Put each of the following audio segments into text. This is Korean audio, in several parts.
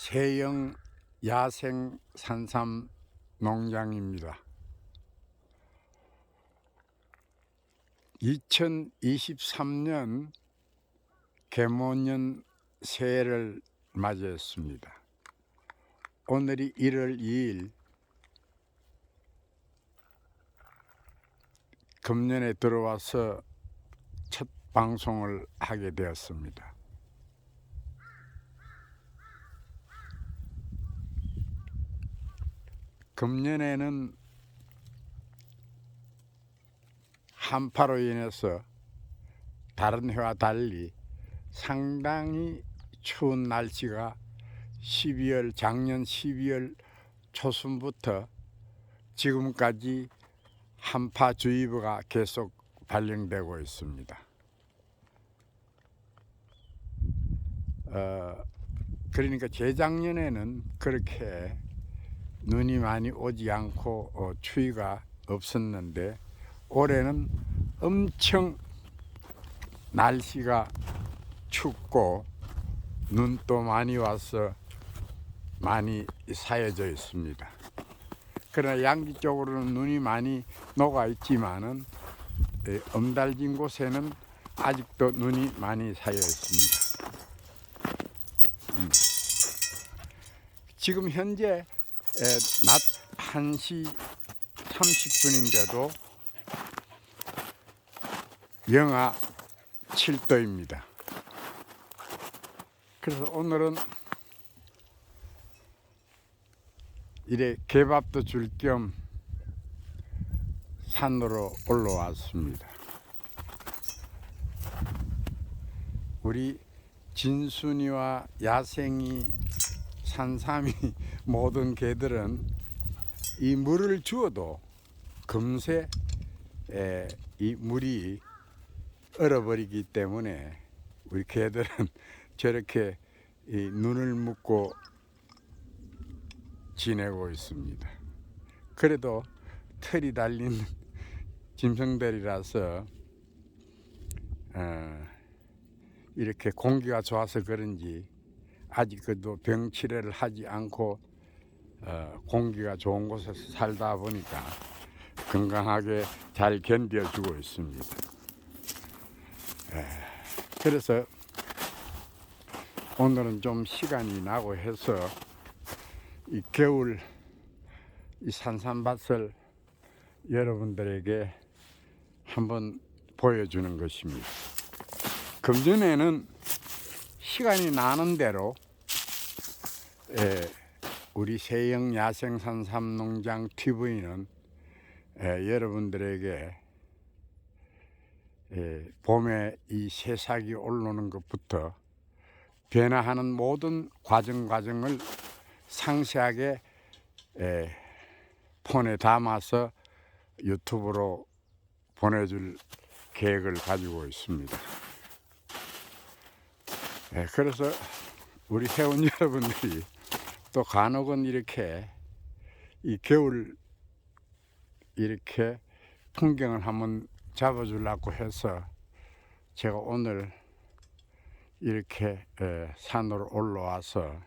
세영 야생 산삼 농장입니다. 2023년 개모년 새해를 맞이했습니다. 오늘이 1월 2일 금년에 들어와서 첫 방송을 하게 되었습니다. 금년에는 한파로 인해서 다른 해와 달리 상당히 추운 날씨가 작년 12월 초순부터 지금까지 한파주의보가 계속 발령되고 있습니다. 그러니까 재작년에는 그렇게 눈이 많이 오지 않고 추위가 없었는데 올해는 엄청 날씨가 춥고 눈도 많이 와서 많이 쌓여져 있습니다. 그러나 양지 쪽으로는 눈이 많이 녹아 있지만은 엄달진 곳에는 아직도 눈이 많이 쌓여 있습니다. 지금 현재 낮 1시 30분인데도 영하 7도입니다. 그래서 오늘은 이래 개밥도 줄 겸 산으로 올라왔습니다. 우리 진순이와 야생이, 산삼이 모든 개들은 이 물을 주어도 금세 이 물이 얼어버리기 때문에 우리 개들은 저렇게 눈을 묶고 지내고 있습니다. 그래도 털이 달린 짐승들이라서 이렇게 공기가 좋아서 그런지 아직도 병치레를 하지 않고 공기가 좋은 곳에서 살다 보니까 건강하게 잘 견뎌주고 있습니다. 그래서 오늘은 좀 시간이 나고 해서 이 겨울 이 산삼밭을 여러분들에게 한번 보여주는 것입니다. 금전에는 시간이 나는 대로 우리 세영 야생 산삼 농장 TV는 여러분들에게 봄에 이 새싹이 올라오는 것부터 변화하는 모든 과정을 상세하게 폰에 담아서 유튜브로 보내줄 계획을 가지고 있습니다. 그래서 우리 회원 여러분들이 또 간혹은 이렇게 이 겨울 이렇게 풍경을 한번 잡아주려고 해서 제가 오늘 이렇게 산으로 올라와서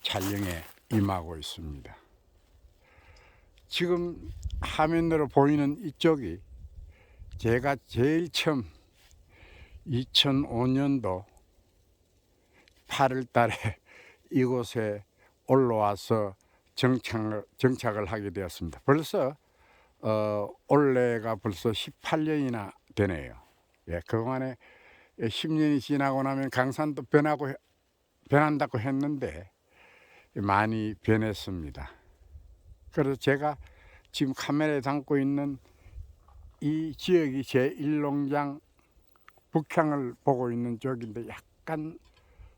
촬영에 임하고 있습니다. 지금 화면으로 보이는 이쪽이 제가 제일 처음 2005년도 8월 달에 이곳에 올라와서 정착을 하게 되었습니다. 벌써 올해가 벌써 18년이나 되네요. 그동안에 10년이 지나고 나면 강산도 변한다고 했는데 많이 변했습니다. 그래서 제가 지금 카메라에 담고 있는 이 지역이 제1농장 북향을 보고 있는 쪽인데 약간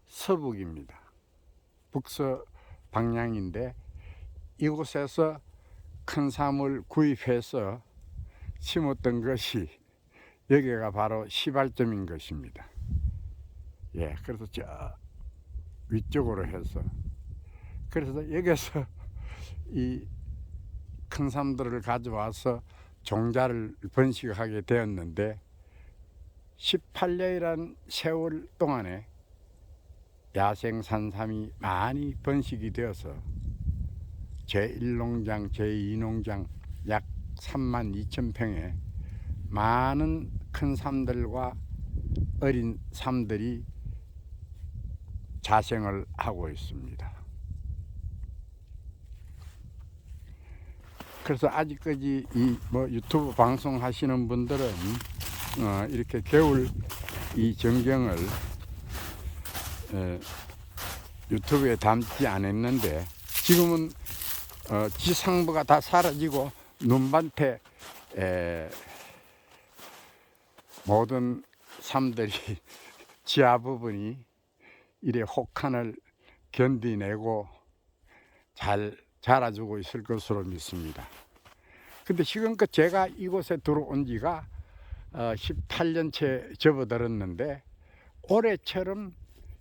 서북입니다. 북서 방향인데 이곳에서 큰 삼을 구입해서 심었던 것이 여기가 바로 시발점인 것입니다. 그래서 저 위쪽으로 해서 그래서 여기서 이 큰 삼들을 가져와서 종자를 번식하게 되었는데 18년이란 세월 동안에 야생 산삼이 많이 번식이 되어서 제1농장, 제2농장 약 32,000평에 많은 큰 삶들과 어린 삶들이 자생을 하고 있습니다. 그래서 아직까지 이 유튜브 방송 하시는 분들은 이렇게 겨울 이 전경을 유튜브에 담지 않았는데 지금은 지상부가 다 사라지고 눈밭에 모든 삶들이 지하 부분이 이래 혹한을 견디내고 잘 자라주고 있을 것으로 믿습니다. 근데 지금껏 제가 이곳에 들어온 지가 18년째 접어들었는데 올해처럼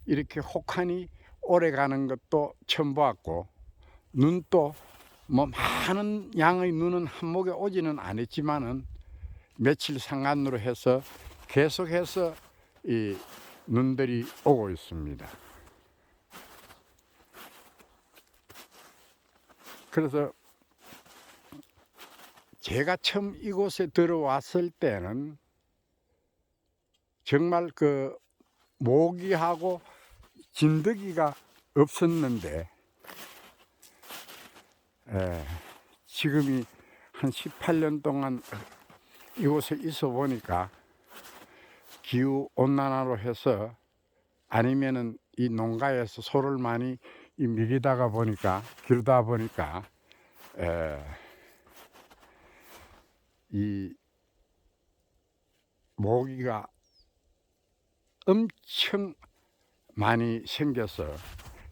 이렇게 혹한이 오래 가는 것도 처음 보았고, 눈도 많은 양의 눈은 한목에 오지는 않았지만은 며칠 상간으로 해서 계속해서 이 눈들이 오고 있습니다. 그래서 제가 처음 이곳에 들어왔을 때는 정말 그 모기하고 진드기가 없었는데 지금이 한 18년 동안 이곳에 있어 보니까 기후 온난화로 해서 아니면은 이 농가에서 소를 많이 먹이다가 보니까 기르다 보니까 이 모기가 엄청 많이 생겨서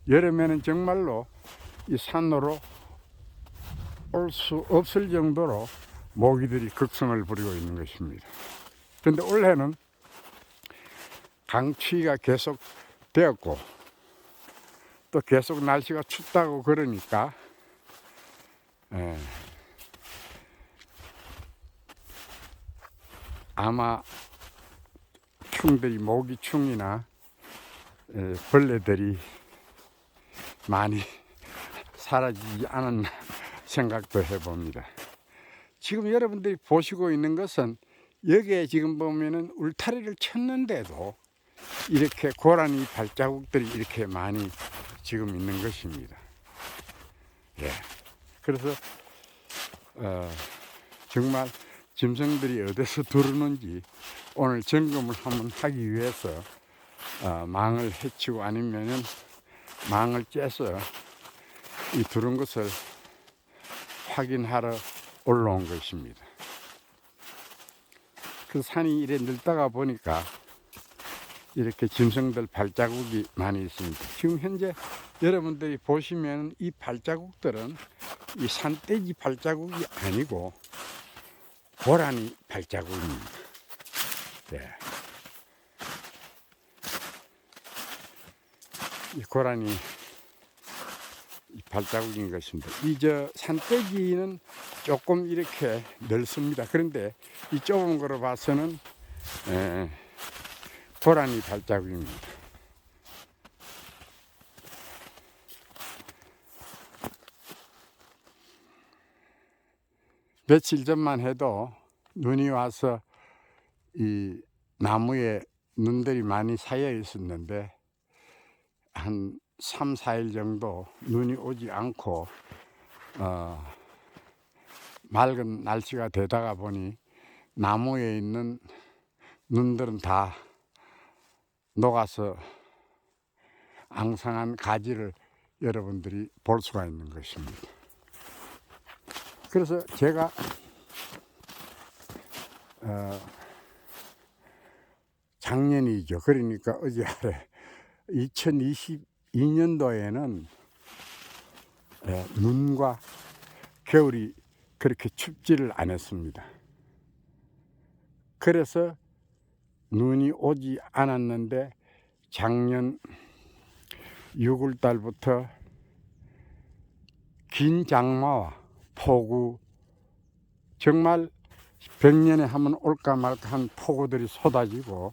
여름에는 정말로 이 산으로 올 수 없을 정도로 모기들이 극성을 부리고 있는 것입니다. 그런데 올해는 강추위가 계속 되었고 또 계속 날씨가 춥다고 그러니까 아마 충들이 모기충이나 벌레들이 많이 사라지지 않았나 생각도 해봅니다. 지금 여러분들이 보시고 있는 것은 여기에 지금 보면은 울타리를 쳤는데도 이렇게 고라니 발자국들이 이렇게 많이 지금 있는 것입니다. 예. 그래서 정말 짐승들이 어디서 들어오는지 오늘 점검을 한번 하기 위해서 망을 해치고 아니면은 망을 째서 이 들어온 것을 확인하러 올라온 것입니다. 그 산이 이래 늘다가 보니까 이렇게 짐승들 발자국이 많이 있습니다. 지금 현재 여러분들이 보시면 이 발자국들은 이 산돼지 발자국이 아니고 고라니 발자국입니다. 네. 이 고라니 발자국인 것입니다. 이 산돼지는 조금 이렇게 넓습니다. 그런데 이 좁은 거로 봐서는 고라니 발자국입니다. 며칠 전만 해도 눈이 와서 이 나무에 눈들이 많이 쌓여 있었는데 한 3, 4일 정도 눈이 오지 않고 맑은 날씨가 되다가 보니 나무에 있는 눈들은 다 녹아서 앙상한 가지를 여러분들이 볼 수가 있는 것입니다. 그래서 제가 작년이죠. 그러니까 어제 아래 2022년도에는 눈과 겨울이 그렇게 춥지를 않았습니다. 그래서 눈이 오지 않았는데 작년 6월 달부터 긴 장마와 폭우, 정말 100년에 한번 올까 말까 한 폭우들이 쏟아지고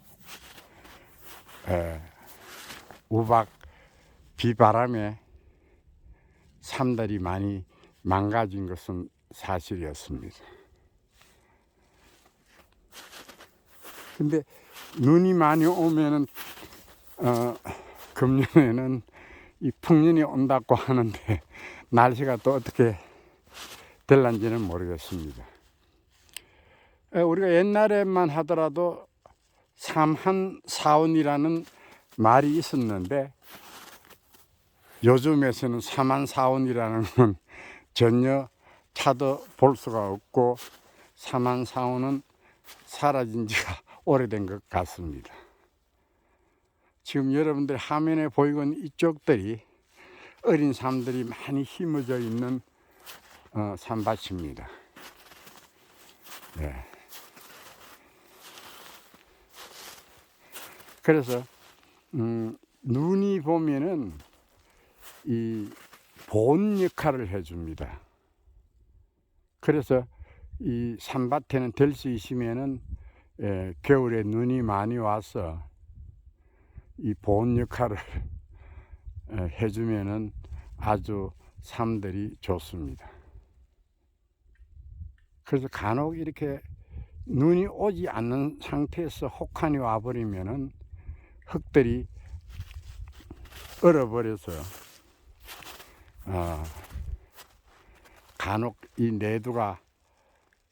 우박 비바람에 삶들이 많이 망가진 것은 사실이었습니다. 근데 눈이 많이 오면은 금년에는 이 풍년이 온다고 하는데 날씨가 또 어떻게 될런지는 모르겠습니다. 우리가 옛날에만 하더라도 삼한사온이라는 말이 있었는데 요즘에서는 삼한사온이라는 건 전혀 찾아 볼 수가 없고 삼한사온은 사라진 지가 오래된 것 같습니다. 지금 여러분들 화면에 보이고 있는 이쪽들이 어린 삶들이 많이 심어져 있는 산밭입니다. 네. 그래서 눈이 보면은 이 보온 역할을 해줍니다. 그래서 이 산밭에는 될 수 있으면은 겨울에 눈이 많이 와서 이 보온 역할을 해주면은 아주 삶들이 좋습니다. 그래서 간혹 이렇게 눈이 오지 않는 상태에서 혹한이 와버리면은 흙들이 얼어버려서 간혹 이 내두가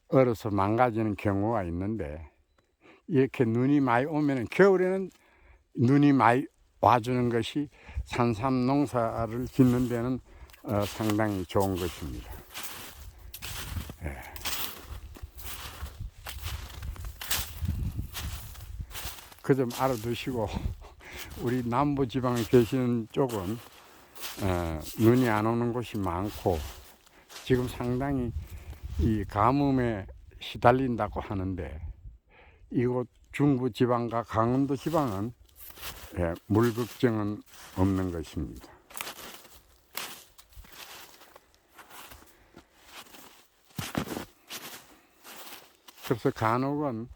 얼어서 망가지는 경우가 있는데 이렇게 눈이 많이 오면은 겨울에는 눈이 많이 와주는 것이 산삼 농사를 짓는 데는 상당히 좋은 것입니다. 예. 그 점 알아두시고 우리 남부지방에 계시는 쪽은 눈이 안 오는 곳이 많고 지금 상당히 이 가뭄에 시달린다고 하는데 이곳 중부지방과 강원도지방은 물 걱정은 없는 것입니다. 그래서 간혹은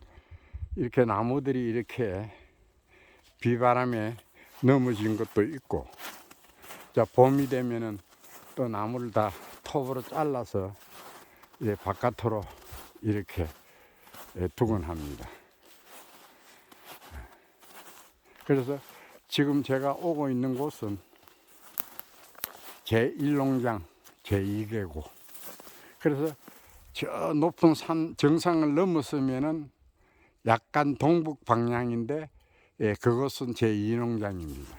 이렇게 나무들이 이렇게 비바람에 넘어진 것도 있고, 자 봄이 되면은 또 나무를 다 톱으로 잘라서 이제 바깥으로 이렇게 두곤 합니다. 그래서 지금 제가 오고 있는 곳은 제1농장 제2계곡. 그래서 저 높은 산 정상을 넘었으면은 약간 동북 방향인데 그것은 제2농장입니다.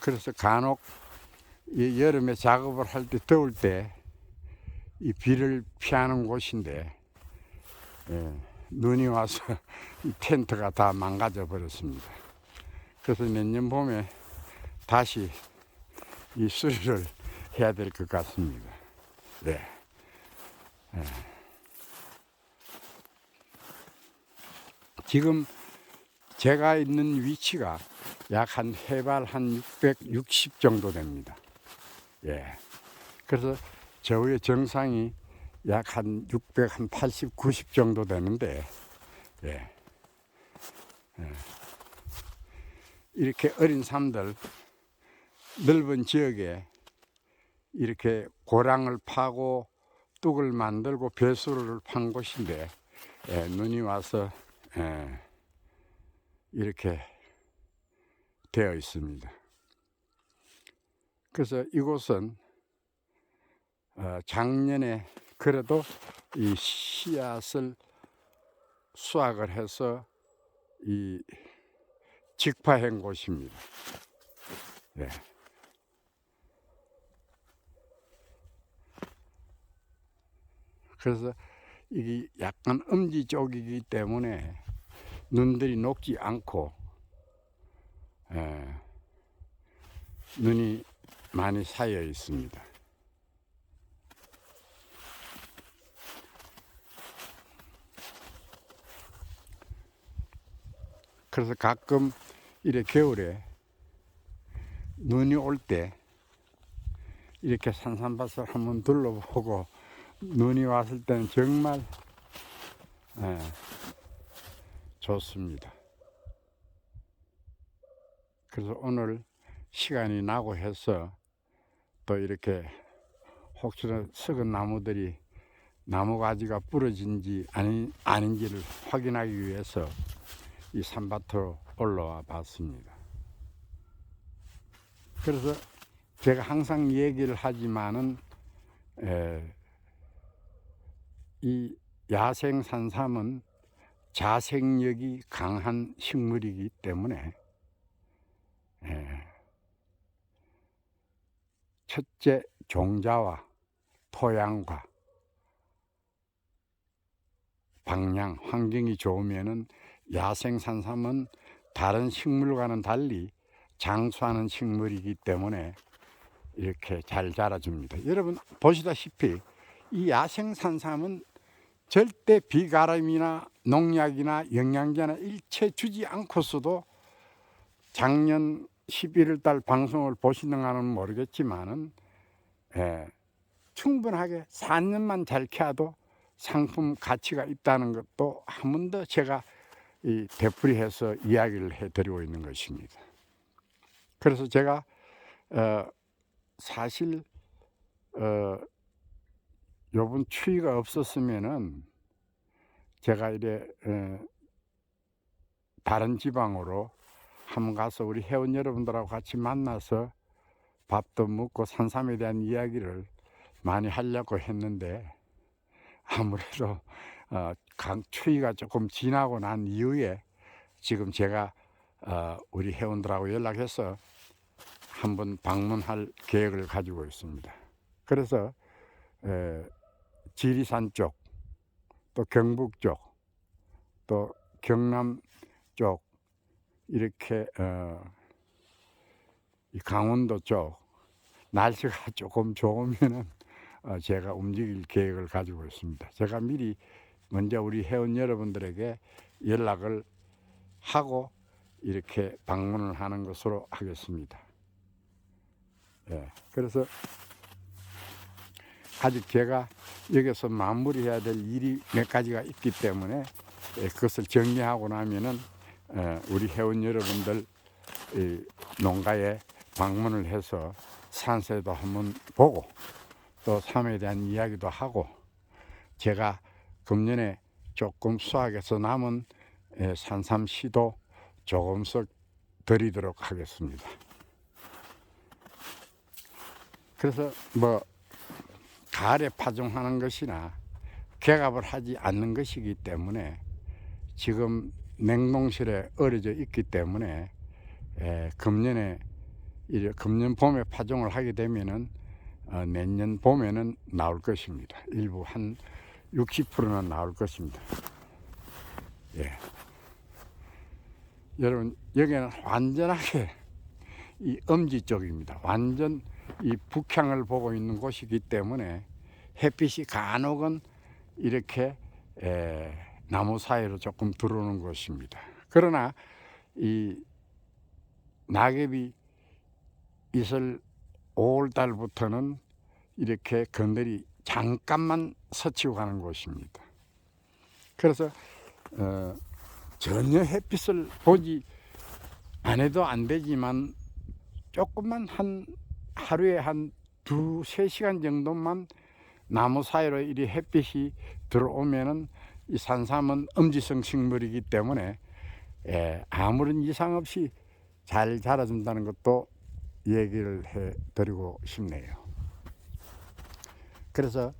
그래서 간혹 여름에 작업을 할 때 더울 때 이 비를 피하는 곳인데 눈이 와서 이 텐트가 다 망가져 버렸습니다. 그래서 내년 봄에 다시 이 수리를 해야 될 것 같습니다. 네. 지금 제가 있는 위치가 약 한 해발 한 660 정도 됩니다. 예. 그래서 저 위에 정상이 약 한 680, 90 정도 되는데, 예. 이렇게 어린 삶들, 넓은 지역에 이렇게 고랑을 파고 뚝을 만들고 배수로를 판 곳인데, 눈이 와서 이렇게 되어 있습니다. 그래서 이곳은 작년에 그래도 이 씨앗을 수확을 해서 이 직파한 곳입니다. 네. 그래서 이게 약간 음지 쪽이기 때문에 눈들이 녹지 않고 눈이 많이 쌓여 있습니다. 그래서 가끔 이래 겨울에 눈이 올 때 이렇게 산삼밭을 한번 둘러보고 눈이 왔을 때는 정말 좋습니다. 그래서 오늘 시간이 나고 해서 또 이렇게 혹시나 썩은 나무들이 나무가지가 부러진지 아닌지를 확인하기 위해서 이 산밭으로 올라와 봤습니다. 그래서 제가 항상 얘기를 하지만은 이 야생 산삼은 자생력이 강한 식물이기 때문에 첫째 종자와 토양과 방향, 환경이 좋으면은 야생 산삼은 다른 식물과는 달리 장수하는 식물이기 때문에 이렇게 잘 자라줍니다. 여러분 보시다시피 이 야생 산삼은 절대 비가름이나 농약이나 영양제나 일체 주지 않고서도 작년 11월 달 방송을 보시는가는 모르겠지만은 충분하게 4년만 잘 키워도 상품 가치가 있다는 것도 한 번 더 제가 되풀이해서 이야기를 해드리고 있는 것입니다. 그래서 제가 사실 요번 추위가 없었으면은 제가 이래 다른 지방으로 한번 가서 우리 회원 여러분들하고 같이 만나서 밥도 먹고 산삼에 대한 이야기를 많이 하려고 했는데 아무래도 추위가 조금 지나고 난 이후에 지금 제가 우리 회원들하고 연락해서 한번 방문할 계획을 가지고 있습니다. 그래서 지리산 쪽, 또 경북 쪽, 또 경남 쪽, 이렇게 이 강원도 쪽 날씨가 조금 좋으면은 제가 움직일 계획을 가지고 있습니다. 제가 미리 먼저 우리 회원 여러분들에게 연락을 하고 이렇게 방문을 하는 것으로 하겠습니다. 그래서 아직 제가 여기서 마무리해야 될 일이 몇 가지가 있기 때문에 그것을 정리하고 나면은 우리 회원 여러분들 농가에 방문을 해서 산세도 한번 보고 또 삶에 대한 이야기도 하고 제가 금년에 조금 수확해서 남은 산삼 씨도 조금씩 드리도록 하겠습니다. 그래서 뭐 가을에 파종하는 것이나 개갑을 하지 않는 것이기 때문에 지금 냉동실에 얼어져 있기 때문에 금년 봄에 파종을 하게 되면은 내년 봄에는 나올 것입니다. 일부 한 60%는 나올 것입니다. 여러분 여기는 완전하게 이 엄지 쪽입니다. 완전 이 북향을 보고 있는 곳이기 때문에 햇빛이 간혹은 이렇게 나무 사이로 조금 들어오는 곳입니다. 그러나 이 낙엽이 있을 5월 달부터는 이렇게 그늘이 잠깐만 스치고 가는 곳입니다. 그래서 전혀 햇빛을 보지 안 해도 안 되지만 조금만 하루에 한 2-3시간 정도만 나무 사이로 이리 햇빛이 들어오면은 이 산삼은 엄지성 식물이기 때문에 아무런 이상 없이 잘 자라준다는 것도 얘기를 해 드리고 싶네요. 그래서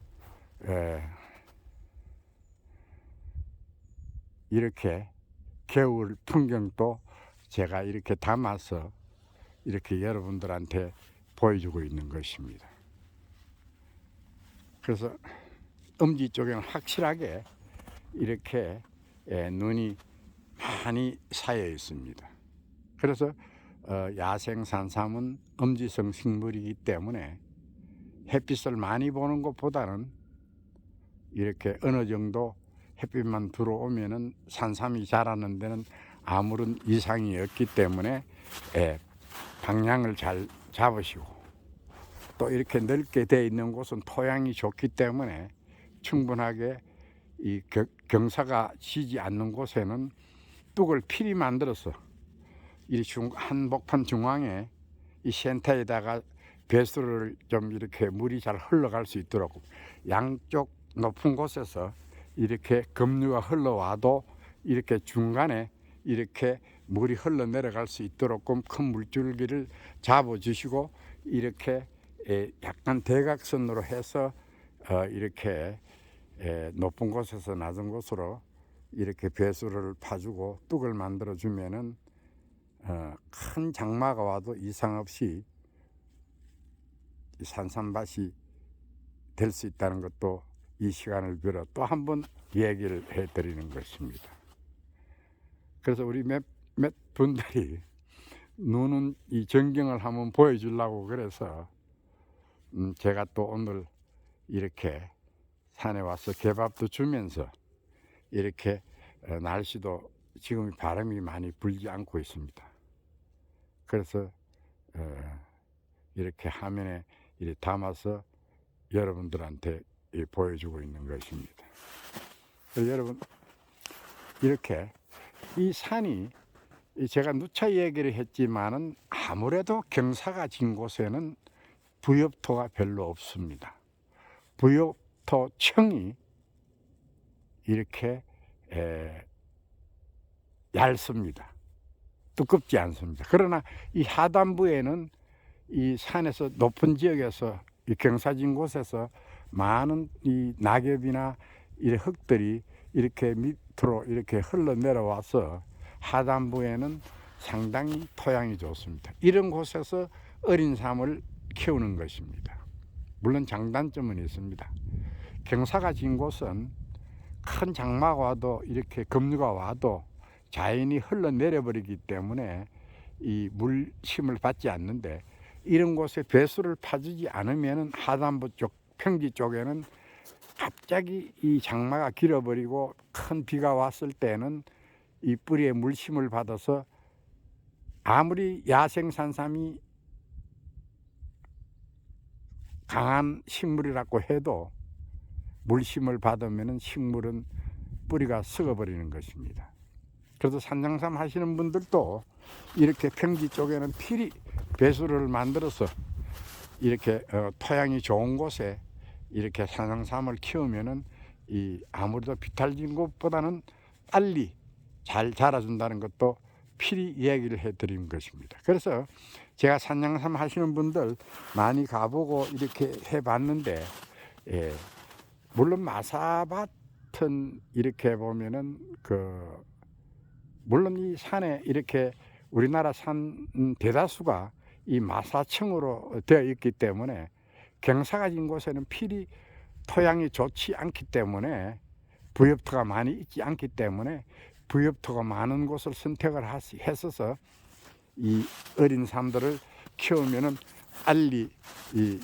이렇게 겨울 풍경도 제가 이렇게 담아서 이렇게 여러분들한테 보여주고 있는 것입니다. 그래서 엄지 쪽에는 확실하게 이렇게 눈이 많이 쌓여 있습니다. 그래서 야생 산삼은 엄지성 식물이기 때문에 햇빛을 많이 보는 것보다는 이렇게 어느 정도 햇빛만 들어오면은 산삼이 자라는 데는 아무런 이상이 없기 때문에 방향을 잘 잡으시고 또 이렇게 넓게 되어 있는 곳은 토양이 좋기 때문에 충분하게 이 경사가 지지 않는 곳에는 뚝을 필히 만들어서 이 한복판 중앙에 이 센터에다가 배수를 좀 이렇게 물이 잘 흘러갈 수 있도록 양쪽 높은 곳에서 이렇게 급류가 흘러와도 이렇게 중간에 이렇게 물이 흘러 내려갈 수 있도록 큰 물줄기를 잡아 주시고 이렇게 약간 대각선으로 해서 이렇게 높은 곳에서 낮은 곳으로 이렇게 배수를 파주고 뚝을 만들어 주면은 큰 장마가 와도 이상 없이 산삼밭이 될 수 있다는 것도 이 시간을 빌어 또 한 번 얘기를 해드리는 것입니다. 그래서 우리 몇 분들이 눈은 이 전경을 한번 보여주려고 그래서 제가 또 오늘 이렇게 산에 와서 개밥도 주면서 이렇게 날씨도 지금 바람이 많이 불지 않고 있습니다. 그래서 이렇게 화면에 이렇게 담아서 여러분들한테 보여주고 있는 것입니다. 여러분 이렇게 이 산이 제가 누차 얘기를 했지만은 아무래도 경사가 진 곳에는 부엽토가 별로 없습니다. 부엽토층이 이렇게 얇습니다. 두껍지 않습니다. 그러나 이 하단부에는 이 산에서 높은 지역에서 이 경사진 곳에서 많은 이 낙엽이나 이 흙들이 이렇게 밑으로 이렇게 흘러 내려와서 하단부에는 상당히 토양이 좋습니다. 이런 곳에서 어린 삶을 키우는 것입니다. 물론 장단점은 있습니다. 경사가 진 곳은 큰 장마가 와도 이렇게 급류가 와도 자연이 흘러내려 버리기 때문에 이 물심을 받지 않는데 이런 곳에 배수를 파주지 않으면 하단부 쪽 평지 쪽에는 갑자기 이 장마가 길어버리고 큰 비가 왔을 때는 이 뿌리에 물심을 받아서 아무리 야생산삼이 강한 식물이라고 해도 물심을 받으면 식물은 뿌리가 썩어버리는 것입니다. 그래서 산장삼 하시는 분들도 이렇게 평지 쪽에는 필히 배수를 만들어서 이렇게 토양이 좋은 곳에 이렇게 산장삼을 키우면은 이 아무래도 비탈진 것보다는 빨리 잘 자라준다는 것도 필히 이야기를 해드린 것입니다. 그래서 제가 산장삼 하시는 분들 많이 가보고 이렇게 해봤는데 물론 마사밭은 이렇게 보면은 물론 이 산에 이렇게 우리나라 산 대다수가 이 마사층으로 되어 있기 때문에 경사가 진 곳에는 필히 토양이 좋지 않기 때문에 부엽토가 많이 있지 않기 때문에 부엽토가 많은 곳을 선택을 했어서 이 어린 삶들을 키우면은 빨리 이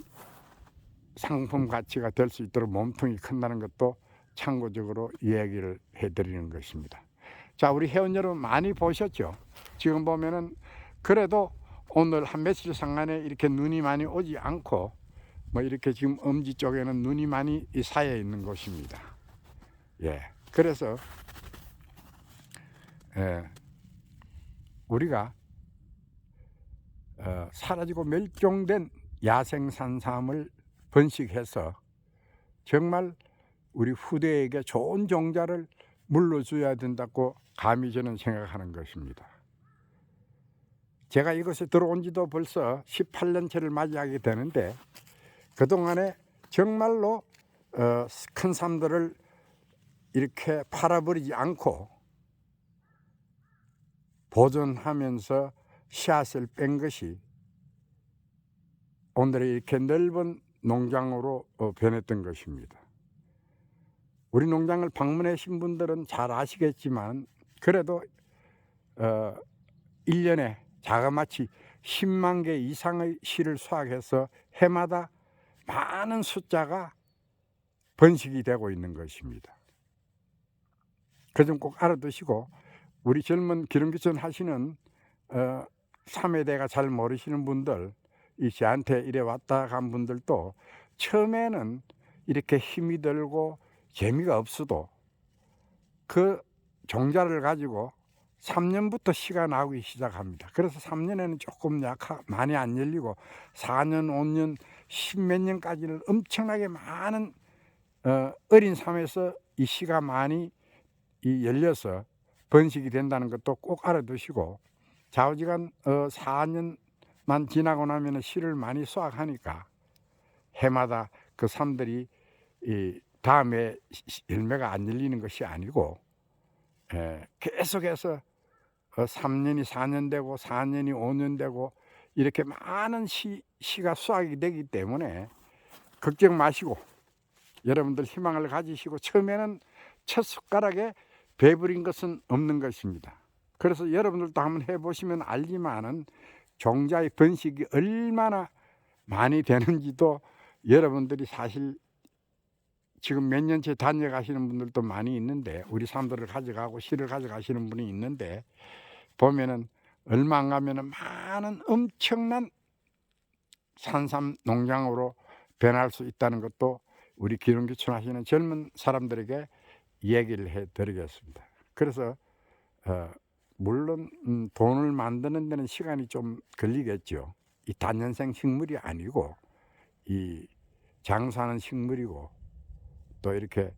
상품 가치가 될 수 있도록 몸통이 큰다는 것도 참고적으로 이야기를 해드리는 것입니다. 자, 우리 회원 여러분 많이 보셨죠? 지금 보면은 그래도 오늘 한 며칠 상간에 이렇게 눈이 많이 오지 않고 뭐 이렇게 지금 엄지 쪽에는 눈이 많이 쌓여 있는 곳입니다. 그래서 우리가 사라지고 멸종된 야생산삼을 번식해서 정말 우리 후대에게 좋은 종자를 물려줘야 된다고 감히 저는 생각하는 것입니다. 제가 이곳에 들어온 지도 벌써 18년째를 맞이하게 되는데 그동안에 정말로 큰 삶들을 이렇게 팔아버리지 않고 보존하면서 씨앗을 뺀 것이 오늘의 이렇게 넓은 농장으로 변했던 것입니다. 우리 농장을 방문하신 분들은 잘 아시겠지만 그래도 1년에 자그마치 10만 개 이상의 씨를 수확해서 해마다 많은 숫자가 번식이 되고 있는 것입니다. 그 점 꼭 알아두시고 우리 젊은 기름기천 하시는 3회대가 잘 모르시는 분들 이 저한테 이래 왔다 간 분들도 처음에는 이렇게 힘이 들고 재미가 없어도 그 종자를 가지고 3년부터 씨가 나오기 시작합니다. 그래서 3년에는 조금 많이 안 열리고 4년, 5년, 10몇 년까지는 엄청나게 많은 어린 삶에서 이 씨가 많이 열려서 번식이 된다는 것도 꼭 알아두시고, 좌우지간 4년만 지나고 나면 씨를 많이 수확하니까 해마다 그 삶들이 이 다음에 열매가 안 열리는 것이 아니고 계속해서 3년이 4년 되고 4년이 5년 되고 이렇게 많은 씨가 수확이 되기 때문에 걱정 마시고 여러분들 희망을 가지시고, 처음에는 첫 숟가락에 배부린 것은 없는 것입니다. 그래서 여러분들도 한번 해보시면 알지만은 종자의 번식이 얼마나 많이 되는지도 여러분들이 사실 지금 몇 년째 다녀가시는 분들도 많이 있는데, 우리 사람들을 가져가고 씨를 가져가시는 분이 있는데, 보면은 얼마 안 가면은 많은 엄청난 산삼 농장으로 변할 수 있다는 것도 우리 기농기촌 하시는 젊은 사람들에게 얘기를 해 드리겠습니다. 그래서 물론 돈을 만드는 데는 시간이 좀 걸리겠죠. 이 단년생 식물이 아니고 이 장사하는 식물이고, 또 이렇게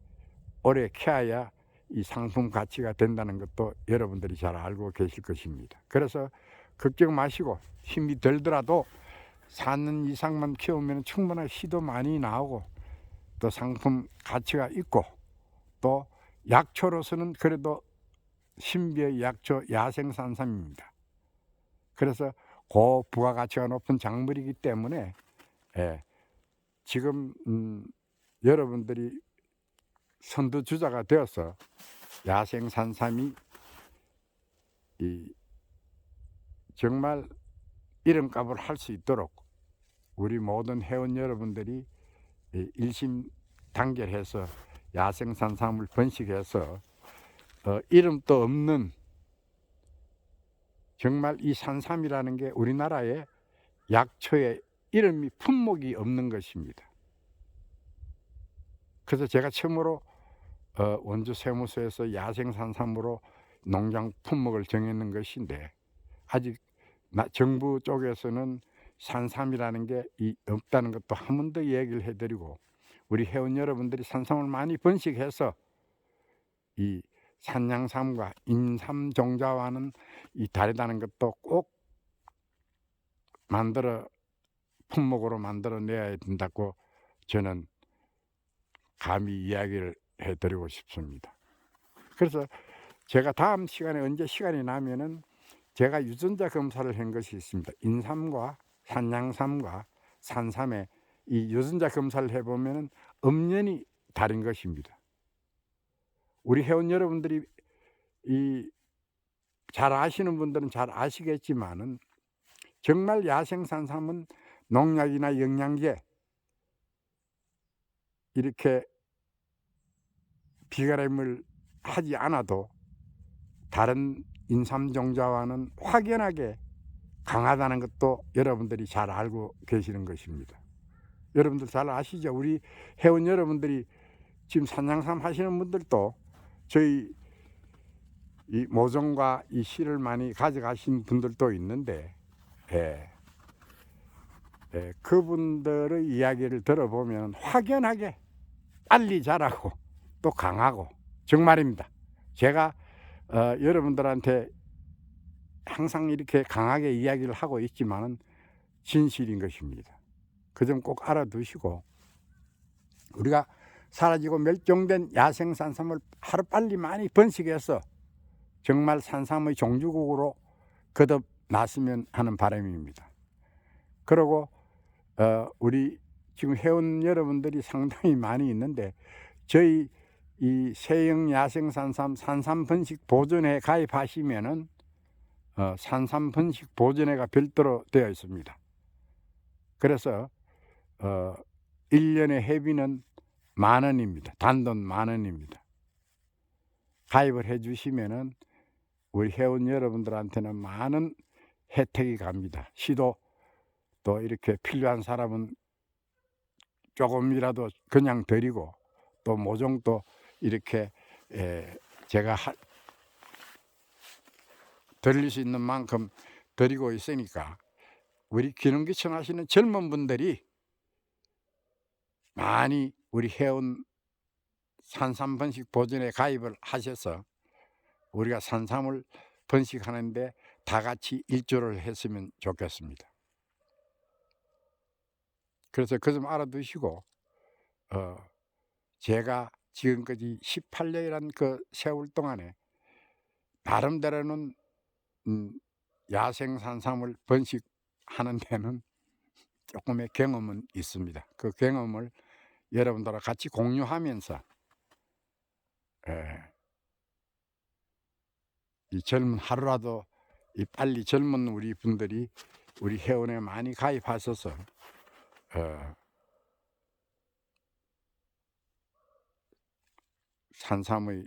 오래 키워야 이 상품 가치가 된다는 것도 여러분들이 잘 알고 계실 것입니다. 그래서 걱정 마시고, 힘이 들더라도 4년 이상만 키우면 충분한 씨도 많이 나오고 또 상품 가치가 있고, 또 약초로서는 그래도 신비의 약초 야생산삼입니다. 그래서 고부가가치가 높은 작물이기 때문에 지금 여러분들이 선두주자가 되어서 야생산삼이 정말 이름값을 할 수 있도록 우리 모든 회원 여러분들이 일심단결해서 야생산삼을 번식해서 이름도 없는, 정말 이 산삼이라는 게 우리나라에 약초에 이름이 품목이 없는 것입니다. 그래서 제가 처음으로 원주 세무서에서 야생산삼으로 농장 품목을 정했는 것인데, 아직 정부 쪽에서는 산삼이라는 게 없다는 것도 한 번 더 얘기를 해드리고, 우리 회원 여러분들이 산삼을 많이 번식해서 이 산양삼과 인삼 종자와는 다르다는 것도 꼭 품목으로 만들어내야 된다고 저는 감히 이야기를 해드리고 싶습니다. 그래서 제가 다음 시간에 언제 시간이 나면은 제가 유전자 검사를 한 것이 있습니다. 인삼과 산양삼과 산삼의 이 유전자 검사를 해보면은 엄연히 다른 것입니다. 우리 회원 여러분들이 잘 아시는 분들은 잘 아시겠지만은, 정말 야생산삼은 농약이나 영양제 이렇게 비가림을 하지 않아도 다른 인삼 종자와는 확연하게 강하다는 것도 여러분들이 잘 알고 계시는 것입니다. 여러분들 잘 아시죠? 우리 회원 여러분들이 지금 산양삼 하시는 분들도 저희 이 모종과 이 씨를 많이 가져가신 분들도 있는데, 그분들의 이야기를 들어보면 확연하게 빨리 자라고 또 강하고 정말입니다. 제가 여러분들한테 항상 이렇게 강하게 이야기를 하고 있지만은 진실인 것입니다. 그 점 꼭 알아두시고, 우리가 사라지고 멸종된 야생산삼을 하루빨리 많이 번식해서 정말 산삼의 종주국으로 거듭났으면 하는 바람입니다. 그리고 우리 지금 회원 여러분들이 상당히 많이 있는데, 저희 이 세영 야생산삼 산삼 번식 보존회 가입하시면은 산삼 번식 보존회가 별도로 되어 있습니다. 그래서 1년의 회비는 10,000원입니다. 단돈 10,000원입니다. 가입을 해 주시면은 우리 회원 여러분들한테는 많은 혜택이 갑니다. 시도 또 이렇게 필요한 사람은 조금이라도 그냥 드리고, 또 모종도 이렇게 제가 드릴 수 있는 만큼 드리고 있으니까 우리 귀농귀촌 하시는 젊은 분들이 많이 우리 해운 산삼 번식 보존에 가입을 하셔서 우리가 산삼을 번식하는데 다 같이 일조를 했으면 좋겠습니다. 그래서 그 점 알아두시고 제가 지금까지 18년이란 그 세월 동안에 나름대로는 야생 산삼을 번식하는 데는 조금의 경험은 있습니다. 그 경험을 여러분들과 같이 공유하면서 이 젊은 하루라도 이 빨리 젊은 우리 분들이 우리 회원에 많이 가입하셔서 산삼의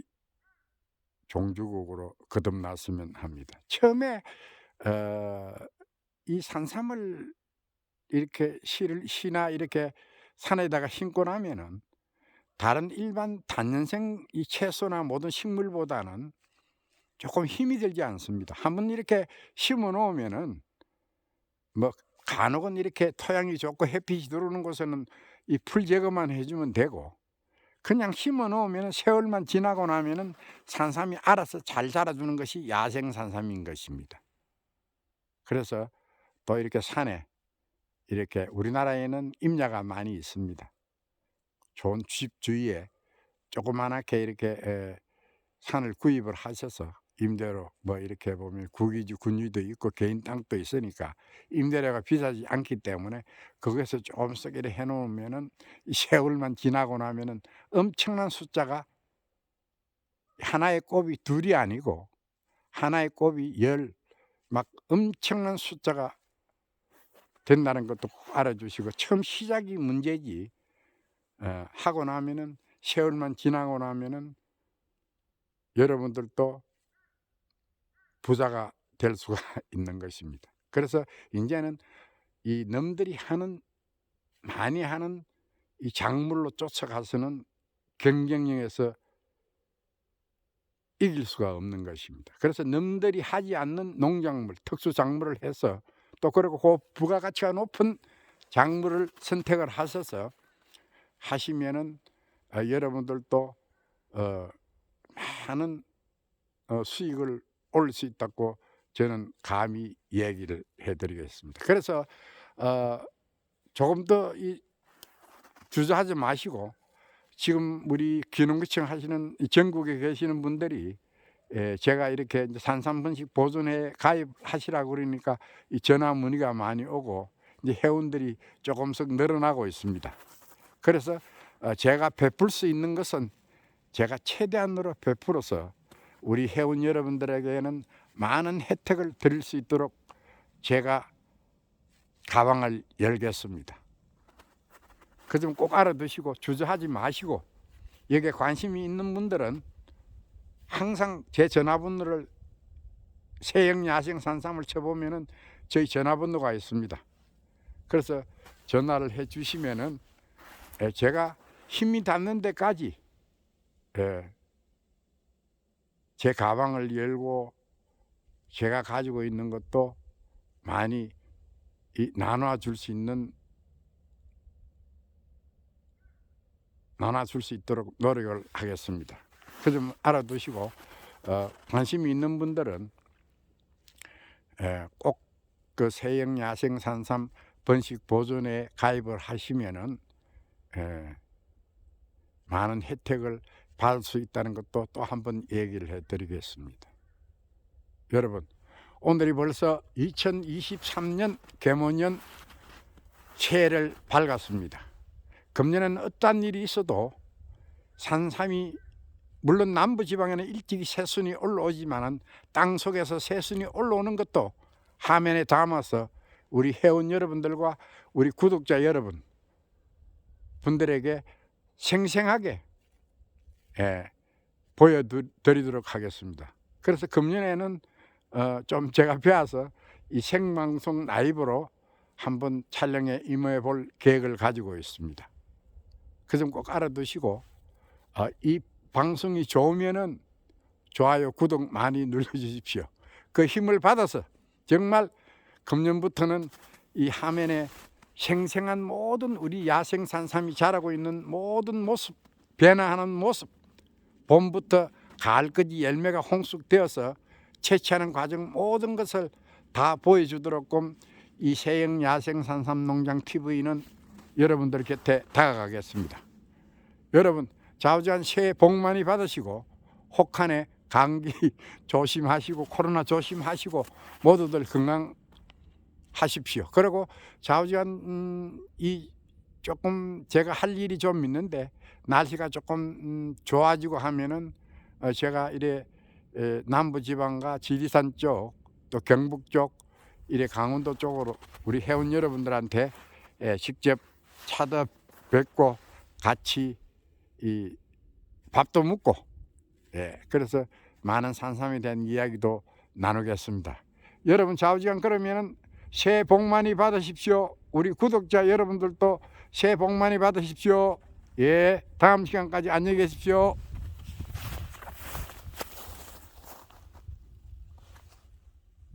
종주국으로 거듭났으면 합니다. 처음에 이 산삼을 이렇게 시나 이렇게 산에다가 심고 나면은 다른 일반 단연생 이 채소나 모든 식물보다는 조금 힘이 들지 않습니다. 한번 이렇게 심어 놓으면은 뭐 간혹은 이렇게 토양이 좋고 햇빛이 들어오는 곳에는 이 풀 제거만 해주면 되고, 그냥 심어 놓으면 세월만 지나고 나면은 산삼이 알아서 잘 자라주는 것이 야생 산삼인 것입니다. 그래서 또 이렇게 산에 이렇게 우리나라에는 임야가 많이 있습니다. 좋은 집 주위에 조그만하게 이렇게 산을 구입을 하셔서 임대로 뭐 이렇게 보면 국유지 군유도 있고 개인 땅도 있으니까 임대료가 비싸지 않기 때문에 거기서 조금씩 이렇게 해놓으면은 이 세월만 지나고 나면은 엄청난 숫자가, 하나의 곱이 둘이 아니고 하나의 곱이 막 엄청난 숫자가 된다는 것도 꼭 알아주시고, 처음 시작이 문제지 하고 나면은 세월만 지나고 나면은 여러분들도 부자가 될 수가 있는 것입니다. 그래서 이제는 이 남들이 많이 하는 이 작물로 쫓아가서는 경쟁력에서 이길 수가 없는 것입니다. 그래서 남들이 하지 않는 농작물, 특수 작물을 해서 또 그리고 그 부가가치가 높은 작물을 선택을 하셔서 하시면은 여러분들도 많은 수익을 올릴 수 있다고 저는 감히 얘기를 해드리겠습니다. 그래서 조금 더 주저하지 마시고, 지금 우리 귀농귀촌 하시는 전국에 계시는 분들이 제가 이렇게 산삼 번식 보존에 가입하시라고 그러니까 이 전화 문의가 많이 오고 이제 회원들이 조금씩 늘어나고 있습니다. 그래서 제가 베풀 수 있는 것은 제가 최대한으로 베풀어서 우리 회원 여러분들에게는 많은 혜택을 드릴 수 있도록 제가 가방을 열겠습니다. 그 점 꼭 알아두시고 주저하지 마시고, 여기에 관심이 있는 분들은 항상 제 전화번호를 세영 야생 산삼을 쳐보면은 저희 전화번호가 있습니다. 그래서 전화를 해 주시면은 제가 힘이 닿는 데까지 제 가방을 열고 제가 가지고 있는 것도 많이 나눠줄 수 있도록 노력을 하겠습니다. 그 점 알아두시고 관심이 있는 분들은 꼭 그 세영 야생 산삼 번식 보존에 가입을 하시면은 많은 혜택을 받을 수 있다는 것도 또 한번 얘기를 해드리겠습니다. 여러분, 오늘이 벌써 2023년 개모년 새해를 밝았습니다. 금년에는 어떠한 일이 있어도 산삼이 물론 남부지방에는 일찍이 새순이 올라오지만은 땅속에서 새순이 올라오는 것도 화면에 담아서 우리 회원 여러분들과 우리 구독자 여러분 분들에게 생생하게 보여드리도록 하겠습니다. 그래서 금년에는 좀 제가 배워서 이 생방송 라이브로 한번 촬영에 임해 볼 계획을 가지고 있습니다. 그 점 꼭 알아두시고 이 방송이 좋으면은 좋아요, 구독 많이 눌러주십시오. 그 힘을 받아서 정말 금년부터는 이 화면에 생생한 모든 우리 야생 산삼이 자라고 있는 모든 모습, 변화하는 모습, 봄부터 가을까지 열매가 홍숙되어서 채취하는 과정 모든 것을 다 보여주도록끔 이 세영 야생 산삼 농장 TV는 여러분들 곁에 다가가겠습니다. 여러분 좌우지간 새해 복 많이 받으시고 혹한에 감기 조심하시고 코로나 조심하시고 모두들 건강하십시오. 그리고 좌우지간 이 조금 제가 할 일이 좀 있는데 날씨가 조금 좋아지고 하면은 제가 이래 남부지방과 지리산 쪽 또 경북 쪽 이래 강원도 쪽으로 우리 회원 여러분들한테 직접 찾아뵙고 같이 이 밥도 먹고 그래서 많은 산삼에 대한 이야기도 나누겠습니다. 여러분 좌우지간 그러면은 새해 복 많이 받으십시오. 우리 구독자 여러분들도 새해 복 많이 받으십시오. 다음 시간까지 안녕히 계십시오.